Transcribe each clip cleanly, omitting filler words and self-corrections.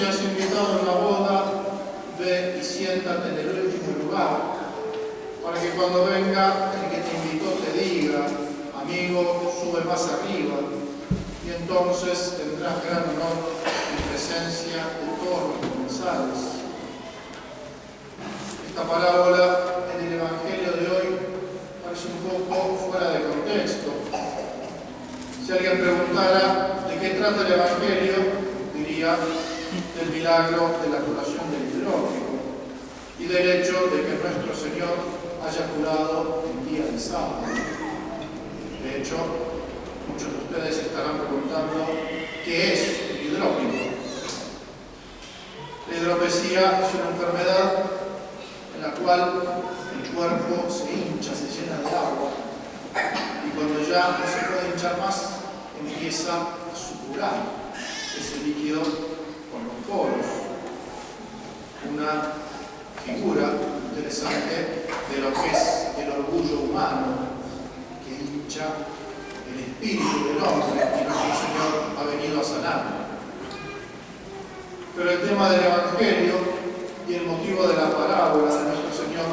si has invitado a una boda, ve y siéntate en el último lugar, para que cuando venga el que te invitó te diga: amigo, sube más arriba, y entonces tendrás gran honor en presencia de todos los comensales. Esta parábola en el Evangelio de hoy parece un poco fuera de contexto. Si alguien preguntara de qué trata el Evangelio, diría del milagro de la curación del hidrópico y del hecho de que nuestro Señor haya curado el día de sábado. De hecho, muchos de ustedes estarán preguntando ¿qué es el hidrópico? La hidropesía es una enfermedad en la cual el cuerpo se hincha, se llena de agua, y cuando ya no se puede hinchar más, empieza a supurar ese líquido con los poros. Una figura interesante de lo que es el orgullo humano que hincha el espíritu del hombre, y nuestro Señor ha venido a sanar. Pero el tema del Evangelio y el motivo de la parábola de nuestro Señor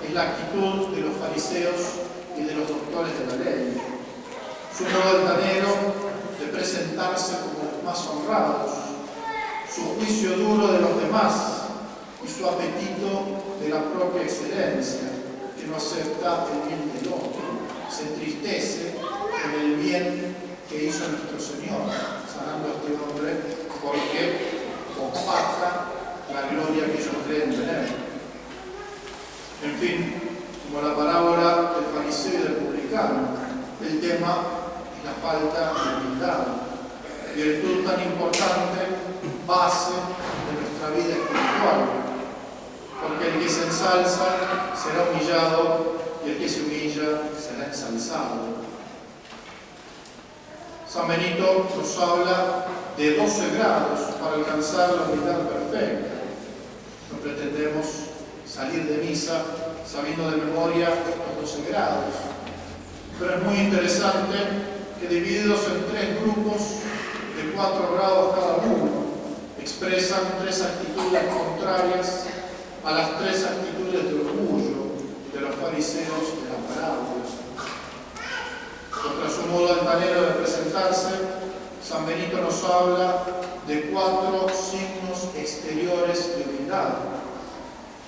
es la actitud de los fariseos y de los doctores de la ley. Su modo altanero de presentarse como los más honrados, su juicio duro de los demás y su apetito de la propia excelencia, que no acepta el bien del otro, se entristece con el bien que hizo nuestro Señor, sanando a este hombre, porque opaca la gloria que ellos creen tener. En fin, como la parábola del fariseo y del publicano, el tema es la falta de humildad, virtud tan importante, base de nuestra vida espiritual, porque el que se ensalza será humillado y el que se humilla será ensalzado. San Benito nos habla de 12 grados para alcanzar la humildad perfecta. No pretendemos salir de misa sabiendo de memoria los 12 grados, pero es muy interesante que divididos en 3 grupos de 4 grados cada uno, expresan 3 actitudes contrarias a las 3 actitudes de orgullo de los fariseos de la parábola. Contra su modo altanero de presentarse, San Benito nos habla de 4 signos exteriores de humildad.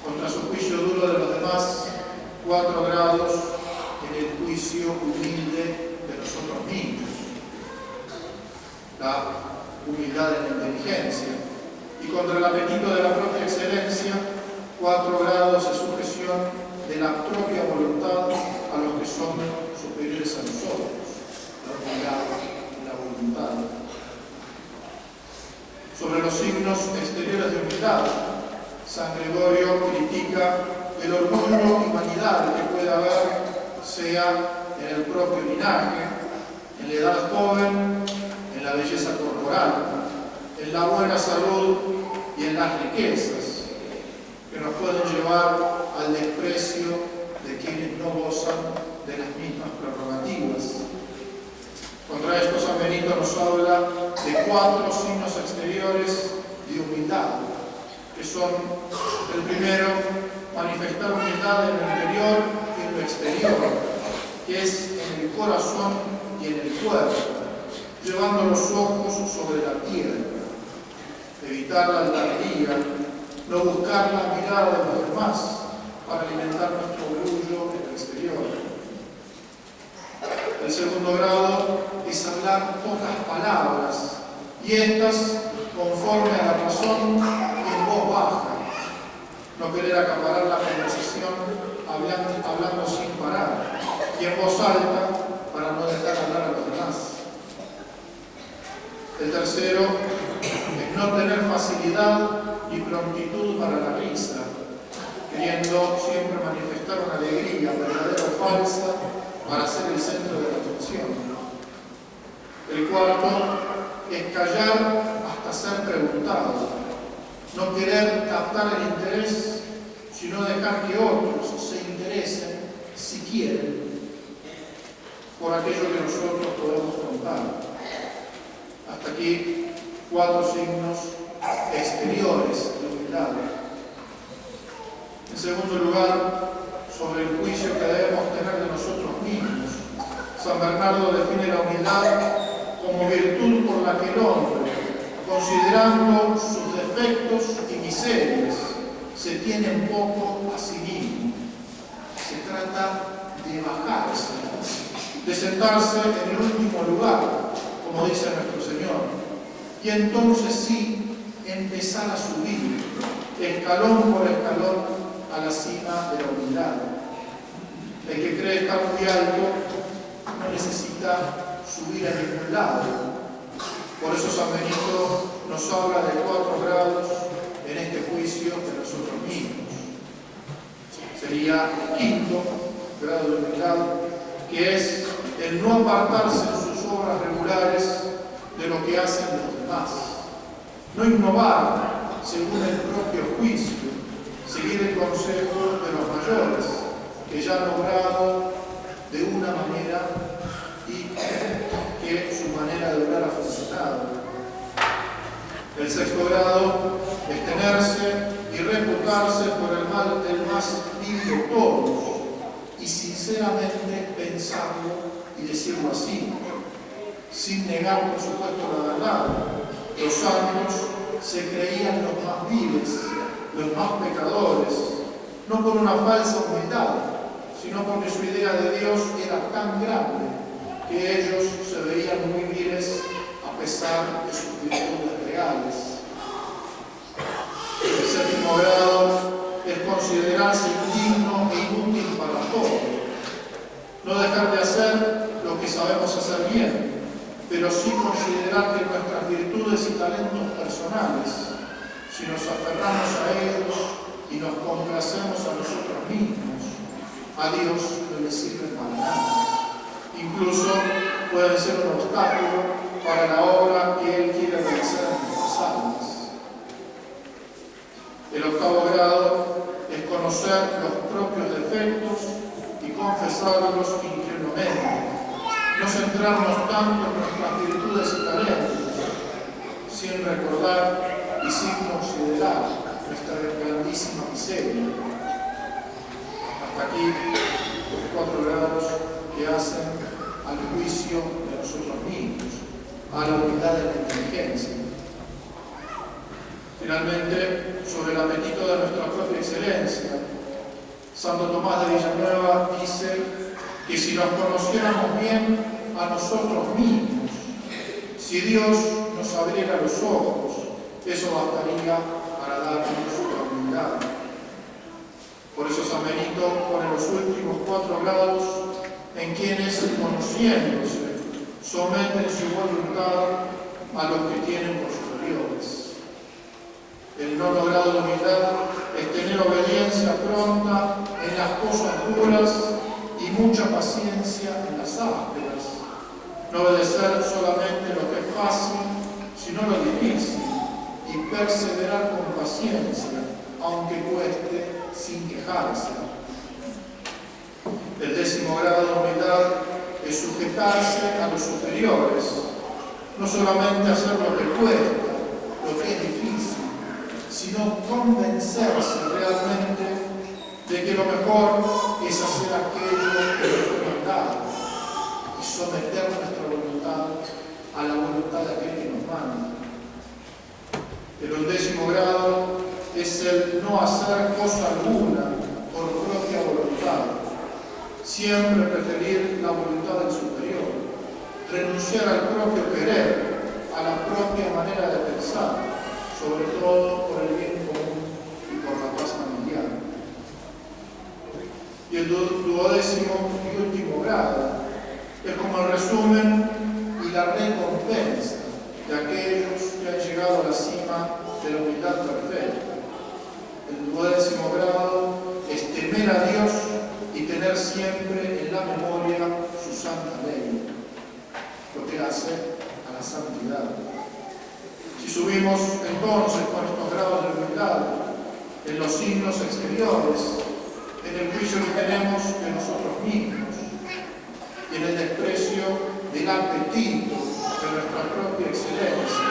Contra su juicio duro de los demás, 4 grados en el juicio humilde de nosotros mismos. La humildad en la inteligencia. Y contra el apetito de la propia excelencia, 4 grados de sujeción de la propia voluntad a los que son superiores a nosotros. La humildad y la voluntad. Sobre los signos exteriores de humildad, San Gregorio critica el orgullo y vanidad que puede haber, sea en el propio linaje, en la edad joven, en la belleza corporal, en la buena salud y en las riquezas, que nos pueden llevar al desprecio de quienes no gozan de las mismas prerrogativas. Contra esto San Benito nos habla de 4 signos exteriores de humildad, que son: el primero, manifestar humildad en lo interior y en lo exterior, que es en el corazón y en el cuerpo, llevando los ojos sobre la tierra, evitar la altanería, no buscar la mirada de los demás para alimentar nuestro orgullo en el exterior. El segundo grado es hablar pocas palabras, y estas conforme a la razón y en voz baja. No querer acaparar la conversación hablando sin parar, y en voz alta para no dejar hablar a los demás. El tercero es no tener facilidad ni prontitud para la risa, queriendo siempre manifestar una alegría verdadera o falsa para ser el centro de la atención. El cuarto es callar hasta ser preguntado, no querer captar el interés, sino dejar que otros se interesen, si quieren, por aquello que nosotros podemos contar. Hasta aquí 4 signos exteriores de humildad. En segundo lugar, sobre el juicio que debemos tener de nosotros mismos, San Bernardo define la humildad como virtud por la que el hombre, considerando sus defectos y miserias, se tiene en poco a sí mismo. Se trata de bajarse, de sentarse en el último lugar, como dice nuestro Señor, y entonces sí empezar a subir, escalón por escalón, a la cima de la humildad. El que cree estar muy alto no necesita subir a ningún lado. Por eso San Benito nos habla de 4 grados en este juicio de nosotros mismos. Sería el quinto grado de humildad, que es el no apartarse en sus obras regulares de lo que hacen los demás. No innovar según el propio juicio, seguir el consejo de los mayores, que ya han obrado de una manera y que su manera de obrar ha funcionado. El sexto grado es tenerse y reputarse por el mal del más vil de todos, y sinceramente pensarlo y decirlo así, sin negar por supuesto la verdad. Los santos se creían los más viles, los más pecadores, no por una falsa humildad, sino porque su idea de Dios era tan grande que ellos se veían muy viles a pesar de sus virtudes reales. El séptimo grado es considerarse indigno e inútil para todo, no dejar de hacer lo que sabemos hacer bien, pero sí considerar que nuestras virtudes y talentos personales, si nos aferramos a ellos y nos complacemos a nosotros mismos, a Dios no le sirven para nada. Incluso pueden ser un obstáculo para la obra que Él quiere realizar en nuestras almas. El octavo grado es conocer los propios defectos y confesarlos ingenuamente. No centrarnos tanto en nuestras virtudes y talentos, sin recordar y sin considerar nuestra grandísima miseria. Hasta aquí los 4 grados que hacen al juicio de nosotros mismos, a la humildad de la inteligencia. Finalmente, sobre el apetito de nuestra propia excelencia, Santo Tomás de Villanueva dice que si nos conociéramos bien a nosotros mismos, si Dios nos abriera los ojos, eso bastaría para darnos la humildad. Por eso San Benito pone los últimos 4 grados en quienes, conociéndose, someten su voluntad a los que tienen por superiores. El 9º grado de humildad es tener obediencia pronta en las cosas duras y mucha paciencia en las ásperas. No obedecer solamente lo que es fácil, sino lo difícil, y perseverar con paciencia, aunque cueste, sin quejarse. El 10º grado de humildad es sujetarse a los superiores, no solamente hacer lo que cuesta, lo que es difícil, sino convencerse realmente de que lo mejor es hacer aquello que nos fue mandado y someter nuestra voluntad a la voluntad de aquel que nos manda. El 11º grado es el no hacer cosa alguna por propia voluntad, siempre preferir la voluntad del superior, renunciar al propio querer, a la propia manera de pensar, sobre todo por el bien común y por la paz familiar. Y el 12º y último grado es como el resumen y la recompensa de aquellos que han llegado a la cima de la humildad perfecta. El 12º grado es temer a Dios y tener siempre en la memoria su santa ley, lo que hace a la santidad. Si subimos entonces con estos grados de humildad en los signos exteriores, en el juicio que tenemos de nosotros mismos y en el desprecio del apetito de nuestra propia excelencia,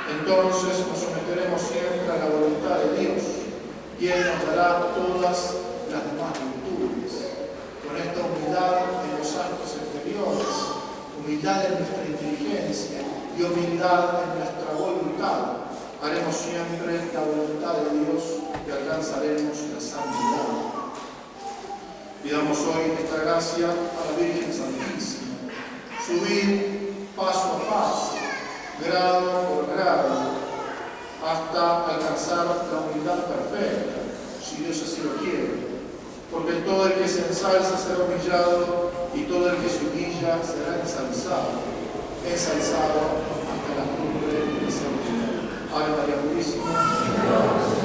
entonces nos sometemos someteremos siempre a la voluntad de Dios y Él nos dará todas las demás virtudes. Con esta humildad en los actos exteriores, humildad en nuestra inteligencia y humildad en nuestra voluntad, haremos siempre la voluntad de Dios y alcanzaremos la santidad. Pidamos hoy esta gracia a la Virgen Santísima. Subir paso a paso, grado por grado, hasta alcanzar la humildad perfecta, si Dios así lo quiere. Porque todo el que se ensalza será humillado, y todo el que se humilla será ensalzado hasta la cumbre de la santidad. Ave María Purísima.